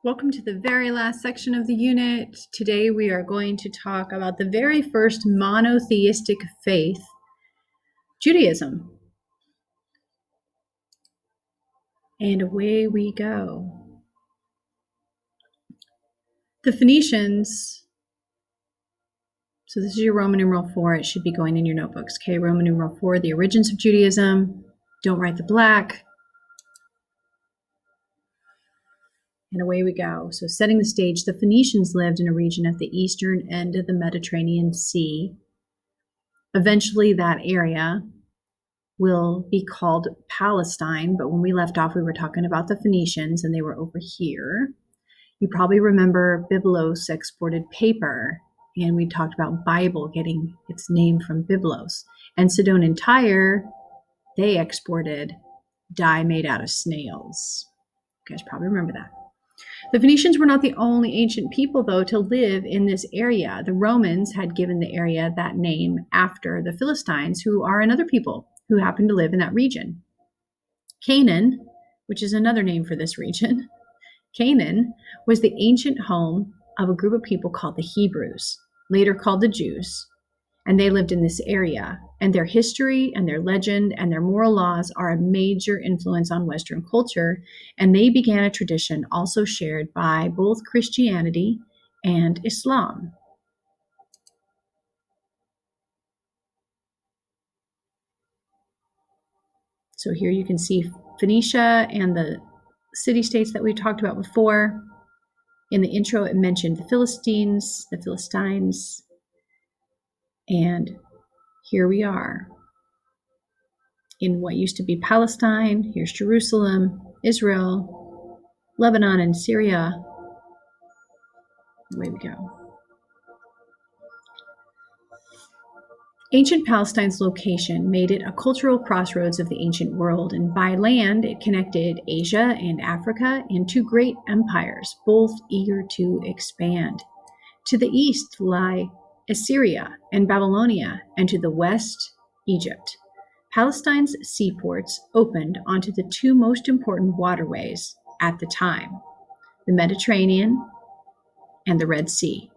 Welcome to the very last section of the unit. Today we are going to talk about the very first monotheistic faith, Judaism. And away we go. The Phoenicians, so this is your Roman numeral 4, it should be going in your notebooks, okay? Roman numeral 4, the origins of Judaism. Don't write the black. And away we go. So setting the stage, the Phoenicians lived in a region at the eastern end of the Mediterranean Sea. Eventually that area will be called Palestine, but when we left off, we were talking about the Phoenicians and they were over here. You probably remember Byblos exported paper, and we talked about Bible getting its name from Byblos. And Sidon and Tyre, they exported dye made out of snails. You guys probably remember that. The Phoenicians were not the only ancient people, though, to live in this area. The Romans had given the area that name after the Philistines, who are another people who happened to live in that region. Canaan, which is another name for this region, Canaan was the ancient home of a group of people called the Hebrews, later called the Jews, and they lived in this area. And their history and their legend and their moral laws are a major influence on Western culture, and they began a tradition also shared by both Christianity and Islam. So here you can see Phoenicia and the city-states that we talked about before. In the intro, it mentioned the Philistines, and here we are in what used to be Palestine. Here's Jerusalem, Israel, Lebanon, and Syria. Away we go. Ancient Palestine's location made it a cultural crossroads of the ancient world, and by land it connected Asia and Africa in two great empires, both eager to expand. To the east lie Assyria and Babylonia, and to the west, Egypt. Palestine's seaports opened onto the two most important waterways at the time, the Mediterranean and the Red Sea.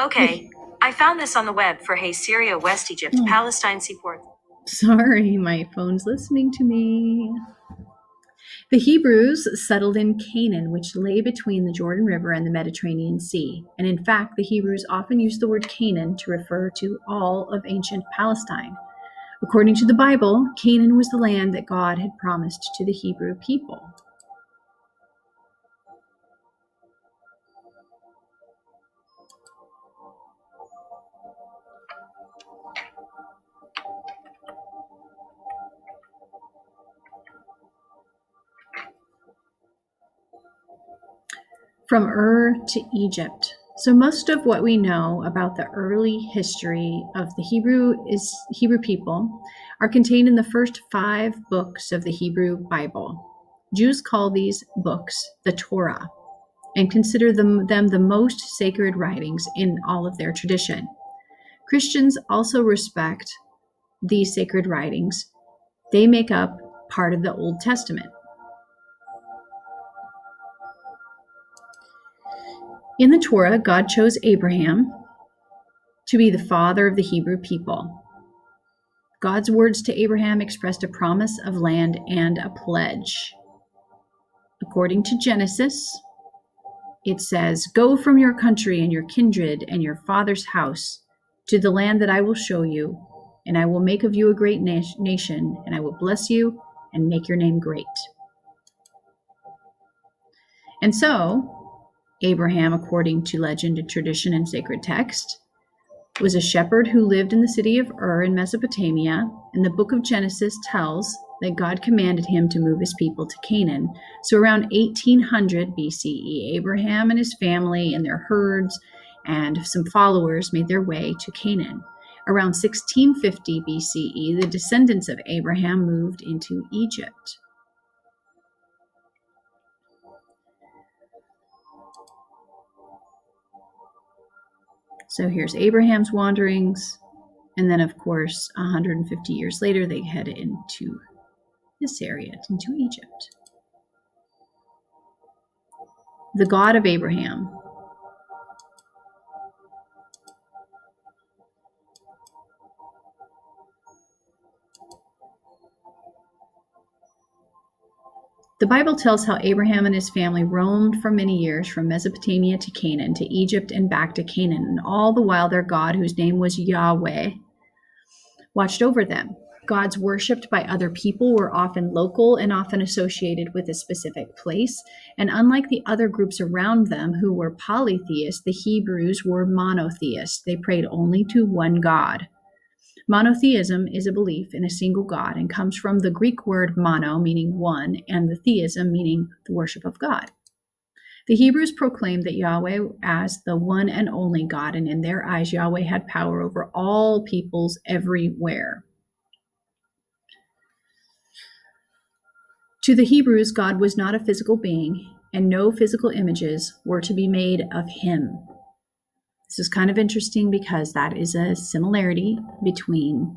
Okay, I found this on the web for Hey Syria, West Egypt, Palestine seaport. Sorry, my phone's listening to me. The Hebrews settled in Canaan, which lay between the Jordan River and the Mediterranean Sea. And in fact, the Hebrews often used the word Canaan to refer to all of ancient Palestine. According to the Bible, Canaan was the land that God had promised to the Hebrew people. From Ur to Egypt. So most of what we know about the early history of the Hebrew people are contained in the first 5 books of the Hebrew Bible. Jews call these books the Torah and consider them the most sacred writings in all of their tradition. Christians also respect these sacred writings. They make up part of the Old Testament. In the Torah, God chose Abraham to be the father of the Hebrew people. God's words to Abraham expressed a promise of land and a pledge. According to Genesis, it says, "Go from your country and your kindred and your father's house to the land that I will show you, and I will make of you a great nation, and I will bless you and make your name great." And so, Abraham, according to legend and tradition and sacred text, was a shepherd who lived in the city of Ur in Mesopotamia, and the book of Genesis tells that God commanded him to move his people to Canaan. So around 1800 BCE, Abraham and his family and their herds and some followers made their way to Canaan. Around 1650 BCE, the descendants of Abraham moved into Egypt. So here's Abraham's wanderings, and then of course 150 years later they head into this area, into Egypt. the God of Abraham. The Bible tells how Abraham and his family roamed for many years from Mesopotamia to Canaan, to Egypt and back to Canaan, and all the while their God, whose name was Yahweh, watched over them. Gods worshipped by other people were often local and often associated with a specific place, and unlike the other groups around them who were polytheists, the Hebrews were monotheists. They prayed only to one God. Monotheism is a belief in a single God and comes from the Greek word mono, meaning one, and the theism, meaning the worship of God. The Hebrews proclaimed that Yahweh as the one and only God, and in their eyes, Yahweh had power over all peoples everywhere. To the Hebrews, God was not a physical being, and no physical images were to be made of him. This is kind of interesting because that is a similarity between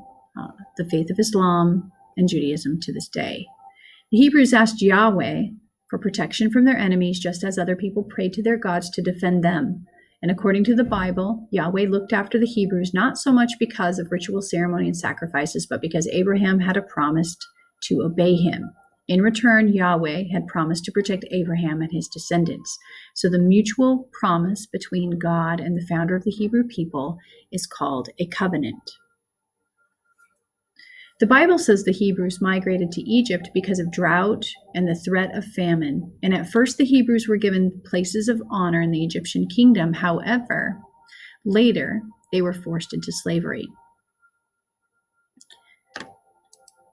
the faith of Islam and Judaism to this day. The Hebrews asked Yahweh for protection from their enemies, just as other people prayed to their gods to defend them. And according to the Bible, Yahweh looked after the Hebrews not so much because of ritual ceremony and sacrifices, but because Abraham had promised to obey him. In return, Yahweh had promised to protect Abraham and his descendants. So the mutual promise between God and the founder of the Hebrew people is called a covenant. The Bible says the Hebrews migrated to Egypt because of drought and the threat of famine. And at first, the Hebrews were given places of honor in the Egyptian kingdom. However, later, they were forced into slavery.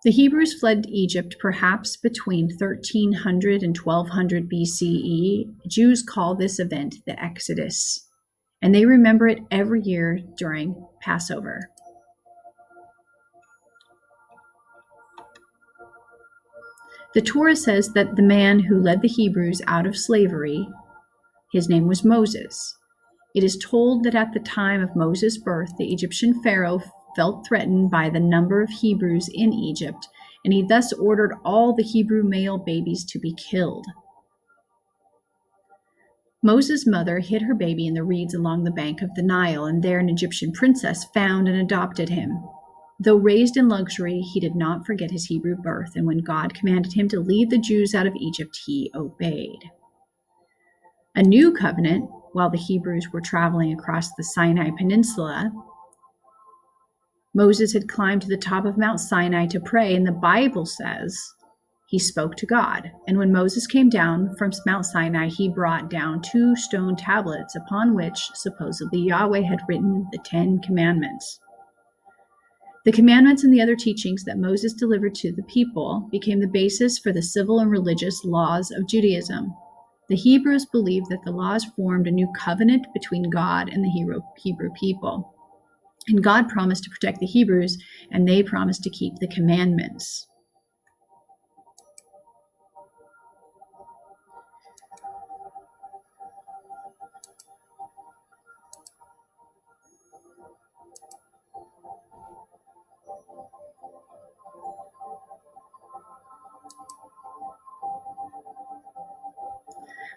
The Hebrews fled Egypt perhaps between 1300 and 1200 BCE. Jews call this event the Exodus, and they remember it every year during Passover. The Torah says that the man who led the Hebrews out of slavery, his name was Moses. It is told that at the time of Moses' birth, the Egyptian Pharaoh felt threatened by the number of Hebrews in Egypt, and he thus ordered all the Hebrew male babies to be killed. Moses' mother hid her baby in the reeds along the bank of the Nile, and there an Egyptian princess found and adopted him. Though raised in luxury, he did not forget his Hebrew birth, and when God commanded him to lead the Jews out of Egypt, he obeyed. A new covenant, while the Hebrews were traveling across the Sinai Peninsula, Moses had climbed to the top of Mount Sinai to pray, and the Bible says he spoke to God. And when Moses came down from Mount Sinai, he brought down 2 stone tablets upon which supposedly Yahweh had written the 10 Commandments. The commandments and the other teachings that Moses delivered to the people became the basis for the civil and religious laws of Judaism. The Hebrews believed that the laws formed a new covenant between God and the Hebrew people. And God promised to protect the Hebrews, and they promised to keep the commandments.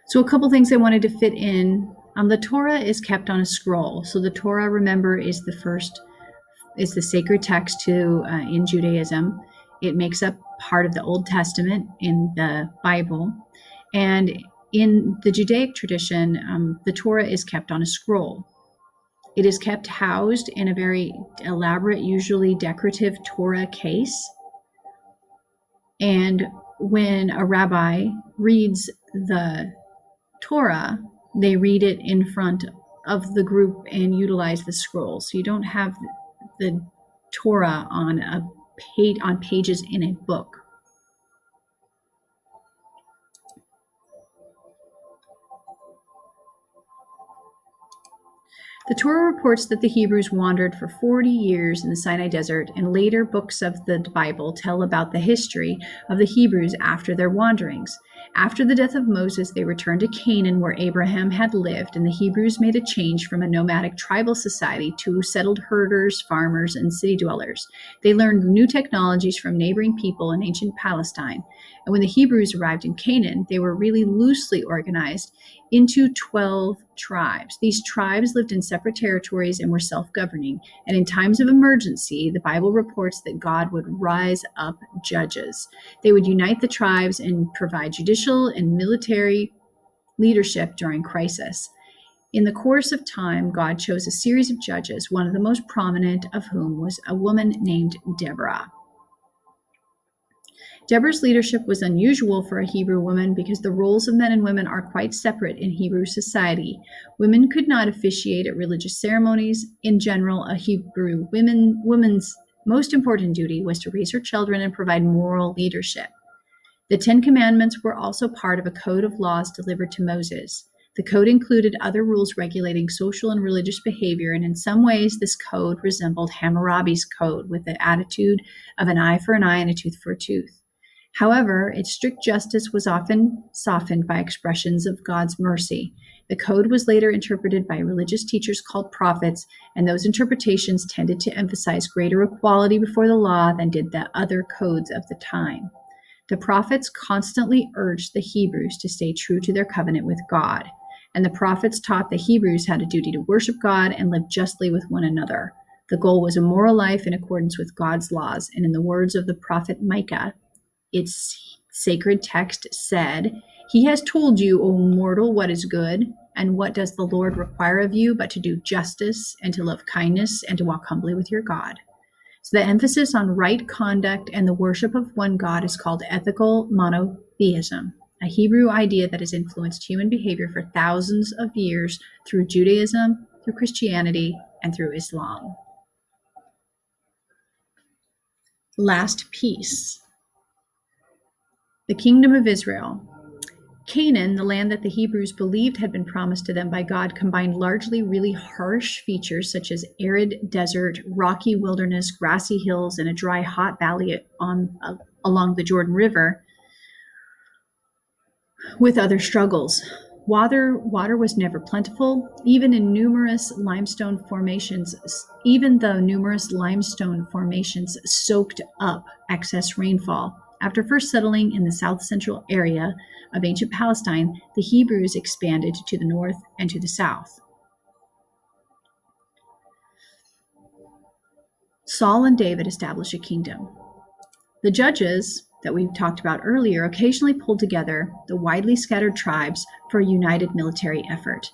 So a couple things I wanted to fit in. The Torah is kept on a scroll. So the Torah, remember, is the sacred text in Judaism. It makes up part of the Old Testament in the Bible. And in the Judaic tradition, the Torah is kept on a scroll. It is kept housed in a very elaborate, usually decorative Torah case. And when a rabbi reads the Torah, they read it in front of the group and utilize the scroll. So you don't have the Torah on pages in a book. The Torah reports that the Hebrews wandered for 40 years in the Sinai Desert, and later books of the Bible tell about the history of the Hebrews after their wanderings. After the death of Moses, they returned to Canaan, where Abraham had lived, and the Hebrews made a change from a nomadic tribal society to settled herders, farmers, and city dwellers. They learned new technologies from neighboring people in ancient Palestine. And when the Hebrews arrived in Canaan, they were really loosely organized into 12 tribes. These tribes lived in separate territories and were self-governing. And in times of emergency, the Bible reports that God would rise up judges. They would unite the tribes and provide judicial and military leadership during crisis. In the course of time, God chose a series of judges, one of the most prominent of whom was a woman named Deborah. Deborah's leadership was unusual for a Hebrew woman because the roles of men and women are quite separate in Hebrew society. Women could not officiate at religious ceremonies. In general, a Hebrew woman's most important duty was to raise her children and provide moral leadership. The Ten Commandments were also part of a code of laws delivered to Moses. The code included other rules regulating social and religious behavior, and in some ways this code resembled Hammurabi's code with the attitude of an eye for an eye and a tooth for a tooth. However, its strict justice was often softened by expressions of God's mercy. The code was later interpreted by religious teachers called prophets, and those interpretations tended to emphasize greater equality before the law than did the other codes of the time. The prophets constantly urged the Hebrews to stay true to their covenant with God, and the prophets taught the Hebrews had a duty to worship God and live justly with one another. The goal was a moral life in accordance with God's laws, and in the words of the prophet Micah, its sacred text said, "He has told you, O mortal, what is good, and what does the Lord require of you but to do justice and to love kindness and to walk humbly with your God." So the emphasis on right conduct and the worship of one God is called ethical monotheism, a Hebrew idea that has influenced human behavior for thousands of years through Judaism, through Christianity, and through Islam. Last piece. The Kingdom of Israel. Canaan, the land that the Hebrews believed had been promised to them by God, combined largely really harsh features such as arid desert, rocky wilderness, grassy hills, and a dry, hot valley along the Jordan River, with other struggles. Water was never plentiful, even though numerous limestone formations soaked up excess rainfall. After first settling in the south-central area of ancient Palestine, the Hebrews expanded to the north and to the south. Saul and David established a kingdom. The judges that we talked about earlier occasionally pulled together the widely scattered tribes for a united military effort.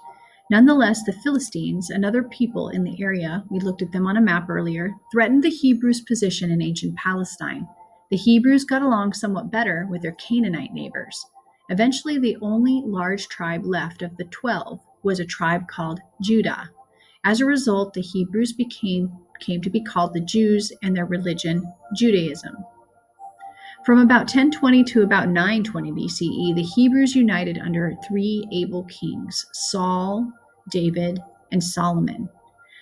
Nonetheless, the Philistines and other people in the area, we looked at them on a map earlier, threatened the Hebrews' position in ancient Palestine. The Hebrews got along somewhat better with their Canaanite neighbors. Eventually, the only large tribe left of the 12 was a tribe called Judah. As a result, the Hebrews came to be called the Jews and their religion, Judaism. From about 1020 to about 920 BCE, the Hebrews united under 3 able kings, Saul, David, and Solomon.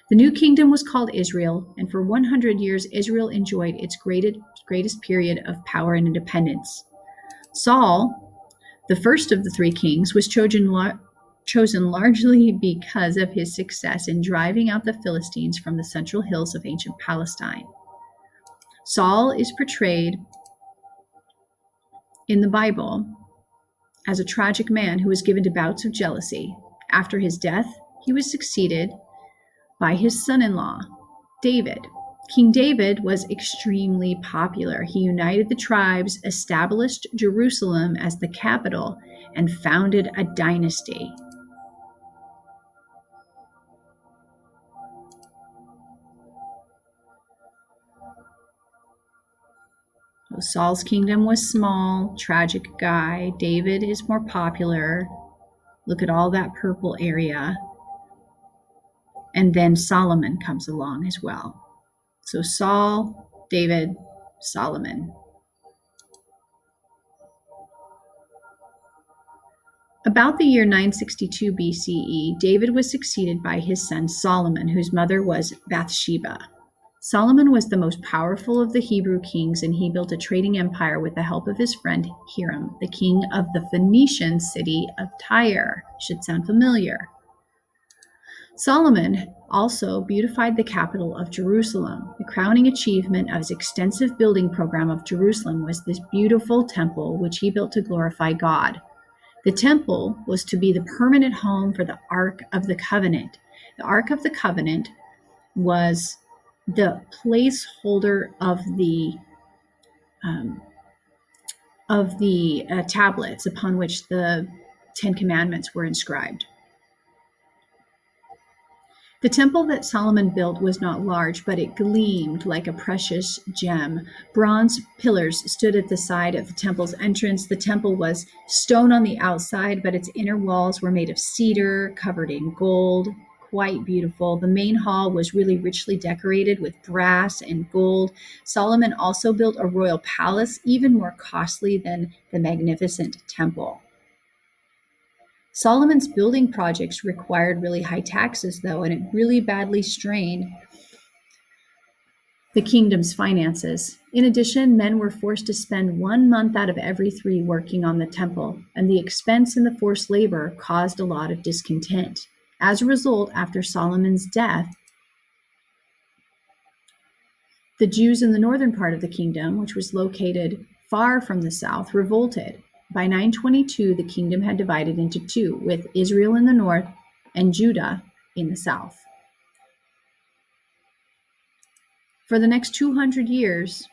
The new kingdom was called Israel, and for 100 years, Israel enjoyed its greatest period of power and independence. Saul, the first of the 3 kings, was chosen largely because of his success in driving out the Philistines from the central hills of ancient Palestine. Saul is portrayed in the Bible as a tragic man who was given to bouts of jealousy. After his death, he was succeeded by his son-in-law, David. King David was extremely popular. He united the tribes, established Jerusalem as the capital, and founded a dynasty. Saul's kingdom was small, tragic guy. David is more popular. Look at all that purple area. And then Solomon comes along as well. So Saul, David, Solomon. About the year 962 BCE, David was succeeded by his son Solomon, whose mother was Bathsheba. Solomon was the most powerful of the Hebrew kings, and he built a trading empire with the help of his friend Hiram, the king of the Phoenician city of Tyre. Should sound familiar. Solomon also beautified the capital of Jerusalem. The crowning achievement of his extensive building program of Jerusalem was this beautiful temple, which he built to glorify God. The temple was to be the permanent home for the Ark of the Covenant. The Ark of the Covenant was the placeholder of the tablets upon which the Ten Commandments were inscribed. The temple that Solomon built was not large, but it gleamed like a precious gem. Bronze pillars stood at the side of the temple's entrance. The temple was stone on the outside, but its inner walls were made of cedar, covered in gold. Quite beautiful. The main hall was really richly decorated with brass and gold. Solomon also built a royal palace, even more costly than the magnificent temple. Solomon's building projects required really high taxes, though, and it really badly strained the kingdom's finances. In addition, men were forced to spend 1 month out of every 3 working on the temple, and the expense and the forced labor caused a lot of discontent. As a result, after Solomon's death, the Jews in the northern part of the kingdom, which was located far from the south, revolted. By 922, the kingdom had divided into 2, with Israel in the north and Judah in the south. For the next 200 years,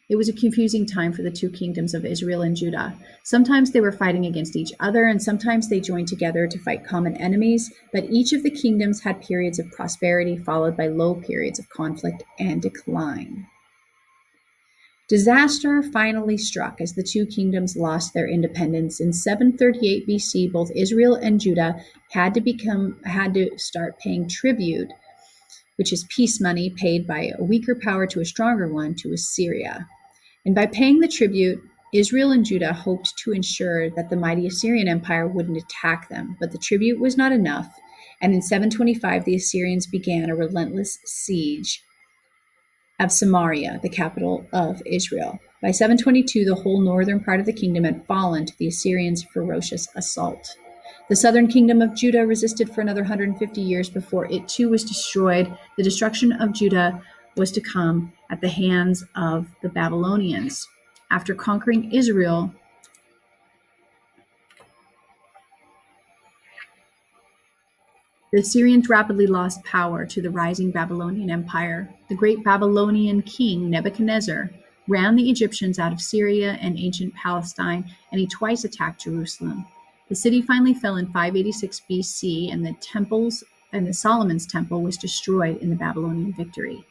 it was a confusing time for the 2 kingdoms of Israel and Judah. Sometimes they were fighting against each other, and sometimes they joined together to fight common enemies, but each of the kingdoms had periods of prosperity followed by low periods of conflict and decline. Disaster finally struck as the 2 kingdoms lost their independence. In 738 BC, both Israel and Judah had to start paying tribute, which is peace money paid by a weaker power to a stronger one, to Assyria. And by paying the tribute, Israel and Judah hoped to ensure that the mighty Assyrian Empire wouldn't attack them. But the tribute was not enough, and in 725, the Assyrians began a relentless siege of Samaria, the capital of Israel. By 722, the whole northern part of the kingdom had fallen to the Assyrians' ferocious assault. The southern kingdom of Judah resisted for another 150 years before it too was destroyed. The destruction of Judah was to come at the hands of the Babylonians. After conquering Israel, the Assyrians rapidly lost power to the rising Babylonian Empire. The great Babylonian king Nebuchadnezzar ran the Egyptians out of Syria and ancient Palestine, and he twice attacked Jerusalem. The city finally fell in 586 BC, and the Solomon's temple was destroyed in the Babylonian victory.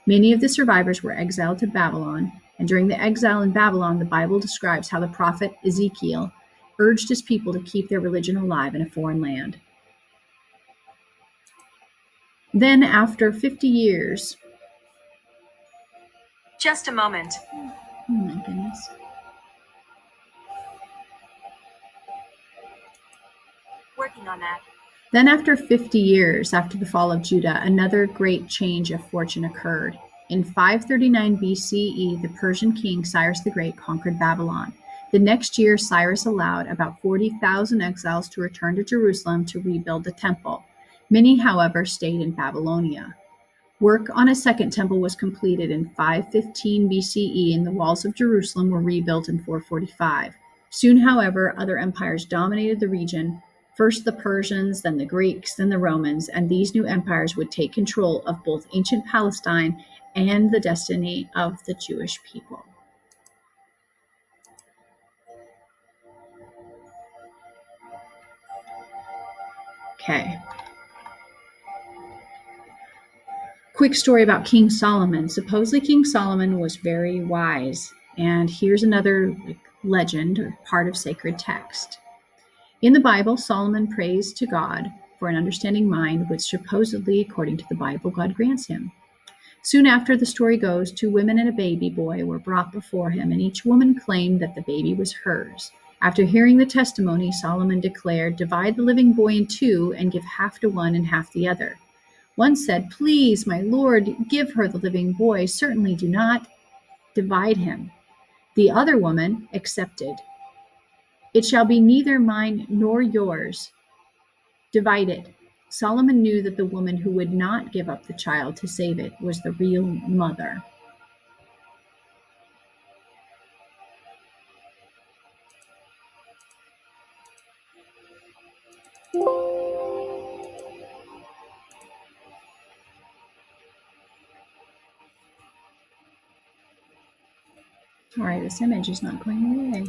Many of the survivors were exiled to Babylon, and during the exile in Babylon, the Bible describes how the prophet Ezekiel urged his people to keep their religion alive in a foreign land. Then, after 50 years... Just a moment. Oh my goodness. Working on that. Then, after 50 years after the fall of Judah, another great change of fortune occurred. In 539 BCE, the Persian king Cyrus the Great conquered Babylon. The next year, Cyrus allowed about 40,000 exiles to return to Jerusalem to rebuild the temple. Many, however, stayed in Babylonia. Work on a second temple was completed in 515 BCE, and the walls of Jerusalem were rebuilt in 445. Soon, however, other empires dominated the region. First the Persians, then the Greeks, then the Romans, and these new empires would take control of both ancient Palestine and the destiny of the Jewish people. Okay. Quick story about King Solomon. Supposedly King Solomon was very wise, and here's another legend or part of sacred text. In the Bible, Solomon prays to God for an understanding mind, which supposedly, according to the Bible, God grants him. Soon after, the story goes, 2 women and a baby boy were brought before him, and each woman claimed that the baby was hers. After hearing the testimony, Solomon declared, "Divide the living boy in 2 and give half to one and half the other." One said, "Please, my lord, give her the living boy. Certainly do not divide him." The other woman accepted. "It shall be neither mine nor yours. Divide it." Solomon knew that the woman who would not give up the child to save it was the real mother. All right, this image is not going away.